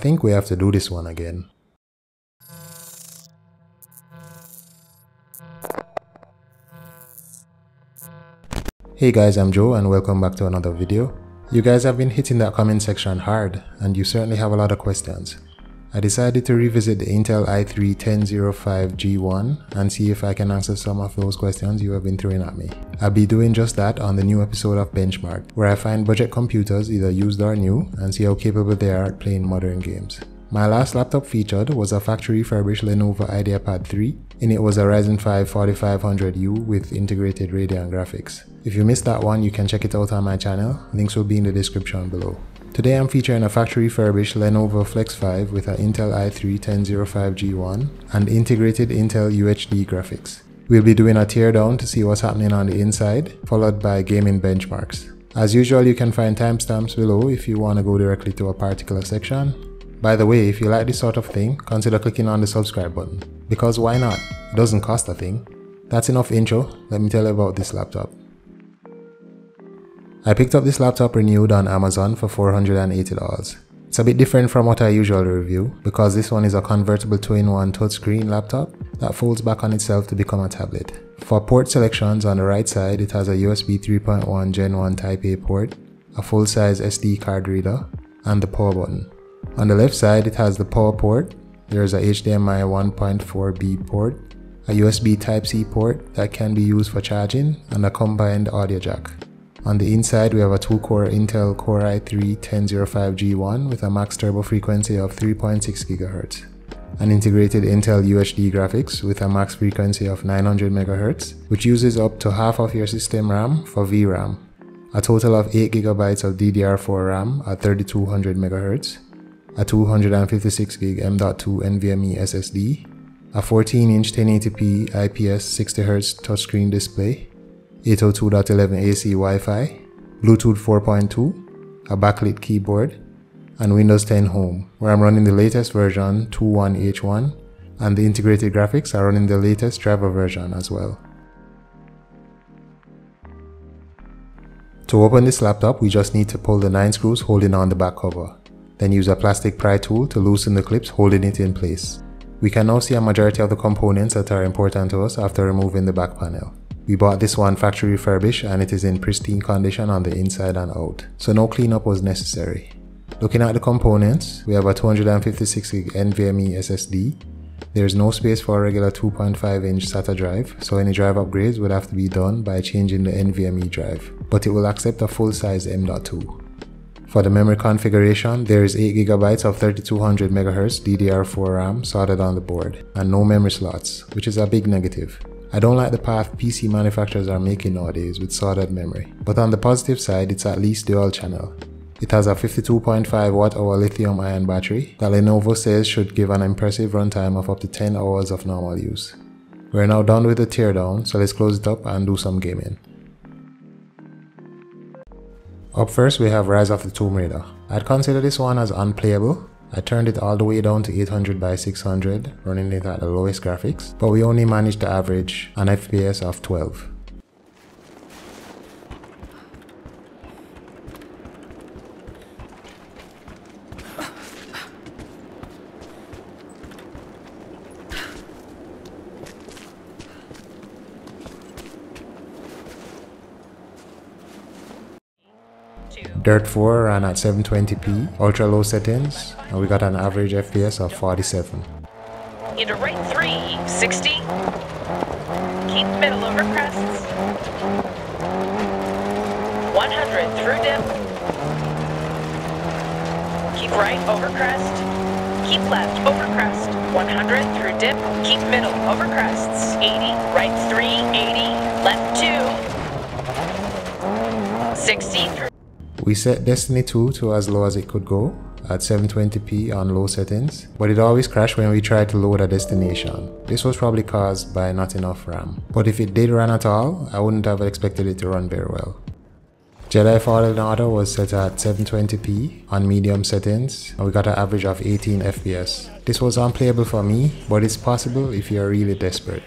think we have to do this one again. Hey guys, I'm Joe and welcome back to another video. You guys have been hitting that comment section hard and you certainly have a lot of questions. I decided to revisit the Intel i3-1005G1 and see if I can answer some of those questions you have been throwing at me. I'll be doing just that on the new episode of Benchmark, where I find budget computers either used or new and see how capable they are at playing modern games. My last laptop featured was a factory refurbished Lenovo IdeaPad 3, and it was a Ryzen 5 4500U with integrated Radeon graphics. If you missed that one, you can check it out on my channel, links will be in the description below. Today I'm featuring a factory refurbished Lenovo Flex 5 with an Intel i3-1005G1 and integrated Intel UHD graphics. We'll be doing a teardown to see what's happening on the inside, followed by gaming benchmarks. As usual, you can find timestamps below if you want to go directly to a particular section. By the way, if you like this sort of thing, consider clicking on the subscribe button. Because why not? It doesn't cost a thing. That's enough intro, let me tell you about this laptop. I picked up this laptop renewed on Amazon for $480. It's a bit different from what I usually review because this one is a convertible 2-in-1 touchscreen laptop that folds back on itself to become a tablet. For port selections, on the right side it has a USB 3.1 Gen 1 Type-A port, a full-size SD card reader, and the power button. On the left side it has the power port, there's a HDMI 1.4B port, a USB Type-C port that can be used for charging, and a combined audio jack. On the inside we have a 2-core Intel Core i3-1005G1 with a max turbo frequency of 3.6 GHz, an integrated Intel UHD graphics with a max frequency of 900 MHz, which uses up to half of your system RAM for VRAM, a total of 8 GB of DDR4 RAM at 3200 MHz, a 256GB M.2 NVMe SSD, a 14-inch 1080p IPS 60Hz touchscreen display, 802.11ac Wi-Fi, Bluetooth 4.2, a backlit keyboard, and Windows 10 Home, where I'm running the latest version 21H1, and the integrated graphics are running the latest driver version as well. To open this laptop, we just need to pull the 9 screws holding on the back cover, then use a plastic pry tool to loosen the clips holding it in place. We can now see a majority of the components that are important to us after removing the back panel. We bought this one factory refurbished and it is in pristine condition on the inside and out, so no cleanup was necessary. Looking at the components, we have a 256GB NVMe SSD. There is no space for a regular 2.5-inch SATA drive, so any drive upgrades would have to be done by changing the NVMe drive, but it will accept a full-size M.2. For the memory configuration, there is 8GB of 3200 MHz DDR4 RAM soldered on the board, and no memory slots, which is a big negative. I don't like the path PC manufacturers are making nowadays with soldered memory, but on the positive side it's at least dual channel. It has a 52.5 Wh lithium ion battery that Lenovo says should give an impressive runtime of up to 10 hours of normal use. We're now done with the teardown, so let's close it up and do some gaming. Up first we have Rise of the Tomb Raider. I'd consider this one as unplayable. I turned it all the way down to 800 by 600, running it at the lowest graphics, but we only managed to average an FPS of 12. Dirt 4 ran at 720p, ultra low settings, and we got an average FPS of 47. Into right 3, 60. Keep middle over crests. 100 through dip. Keep right over crest. Keep left over crest. 100 through dip. Keep middle over crests. 80, right 3, 80, left 2. 60 through. We set Destiny 2 to as low as it could go, at 720p on low settings, but it always crashed when we tried to load a destination. This was probably caused by not enough RAM, but if it did run at all, I wouldn't have expected it to run very well. Jedi Fallen Order was set at 720p on medium settings, and we got an average of 18 FPS. This was unplayable for me, but it's possible if you're really desperate.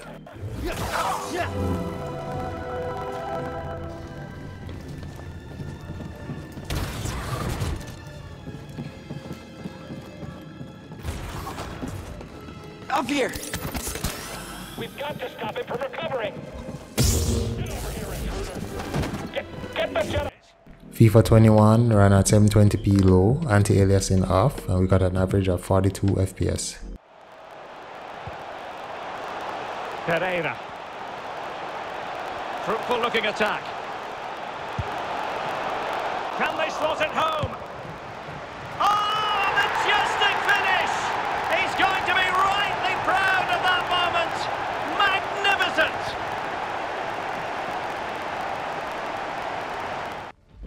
Up here! We've got to stop him from recovering! Get over here, intruder! Get the Jedi! FIFA 21 ran at 720p low, anti-aliasing off, and we got an average of 42 FPS. Pereira. Fruitful looking attack. Can they slot it home? Oh, majestic finish! He's going to be rightly proud of that moment! Magnificent!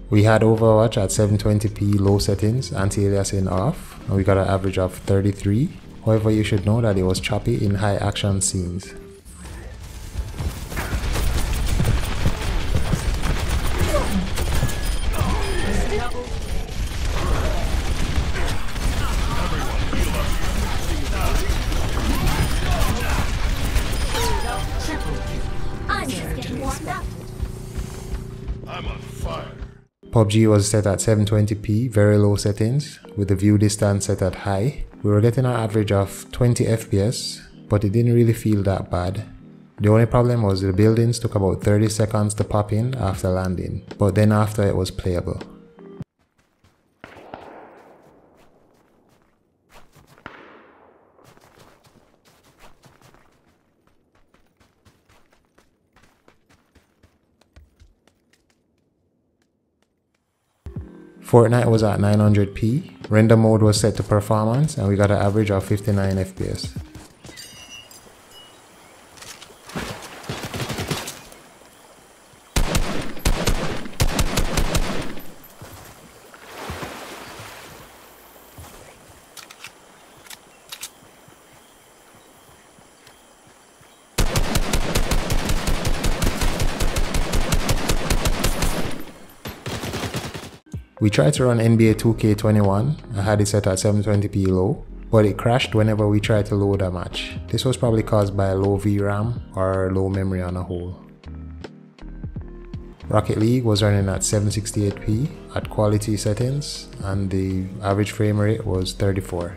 We had Overwatch at 720p low settings, anti-aliasing off, and we got an average of 33. However, you should know that it was choppy in high action scenes. PUBG was set at 720p, very low settings, with the view distance set at high. We were getting an average of 20 FPS, but it didn't really feel that bad. The only problem was the buildings took about 30 seconds to pop in after landing, but then after it was playable. Fortnite was at 900p, render mode was set to performance, and we got an average of 59 FPS. We tried to run NBA 2K21, I had it set at 720p low, but it crashed whenever we tried to load a match. This was probably caused by low VRAM or low memory on a whole. Rocket League was running at 768p at quality settings, and the average frame rate was 34.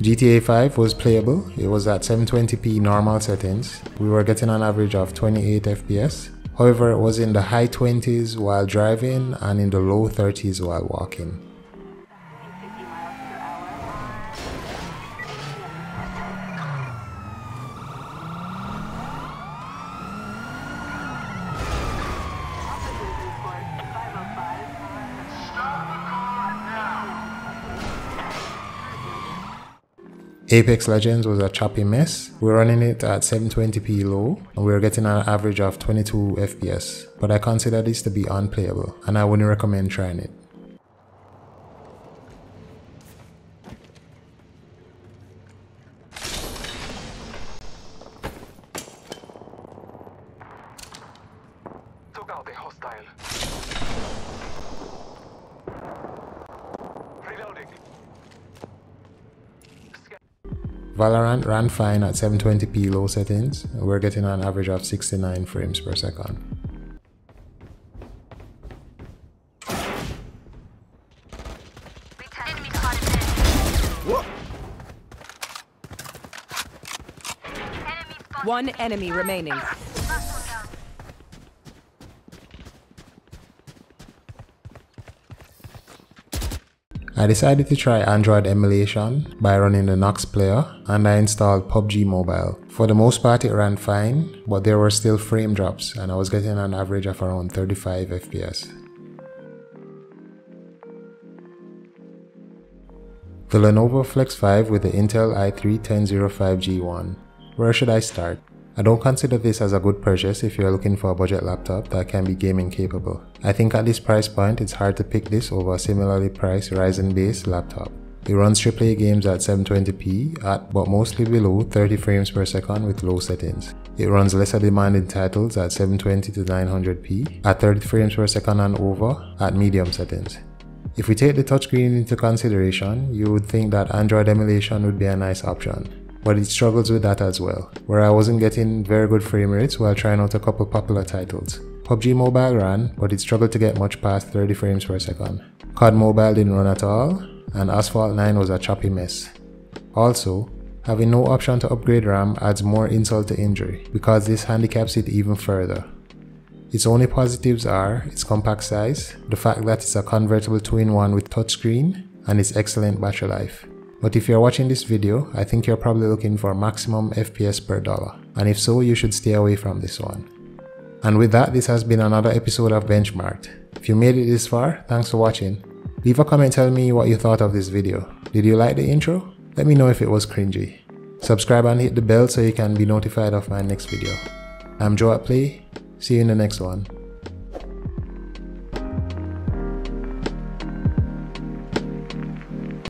GTA 5 was playable, it was at 720p normal settings. We were getting an average of 28 FPS. However, it was in the high 20s while driving and in the low 30s while walking. Apex Legends was a choppy mess. We were running it at 720p low and we were getting an average of 22 FPS, but I consider this to be unplayable and I wouldn't recommend trying it. Took out a hostile. Reloading. Valorant ran fine at 720p low settings. We're getting an average of 69 frames per second. One enemy remaining. I decided to try Android emulation by running the Nox player and I installed PUBG Mobile. For the most part it ran fine, but there were still frame drops and I was getting an average of around 35 FPS. The Lenovo Flex 5 with the Intel i3-1005G1. Where should I start? I don't consider this as a good purchase if you're looking for a budget laptop that can be gaming capable. I think at this price point it's hard to pick this over a similarly priced Ryzen based laptop. It runs AAA games at 720p at but mostly below 30 frames per second with low settings. It runs lesser demanding titles at 720 to 900p at 30 frames per second and over at medium settings. If we take the touchscreen into consideration, you would think that Android emulation would be a nice option, but it struggles with that as well, where I wasn't getting very good frame rates while trying out a couple popular titles. PUBG Mobile ran, but it struggled to get much past 30 frames per second. COD Mobile didn't run at all, and Asphalt 9 was a choppy mess. Also, having no option to upgrade RAM adds more insult to injury, because this handicaps it even further. Its only positives are its compact size, the fact that it's a convertible 2-in-1 with touchscreen, and its excellent battery life. But if you're watching this video, I think you're probably looking for maximum FPS per dollar, and if so, you should stay away from this one. And with that, this has been another episode of Benchmarked. If you made it this far, thanks for watching. Leave a comment telling me what you thought of this video. Did you like the intro? Let me know if it was cringy. Subscribe and hit the bell so you can be notified of my next video. I'm Joe at Play. See you in the next one.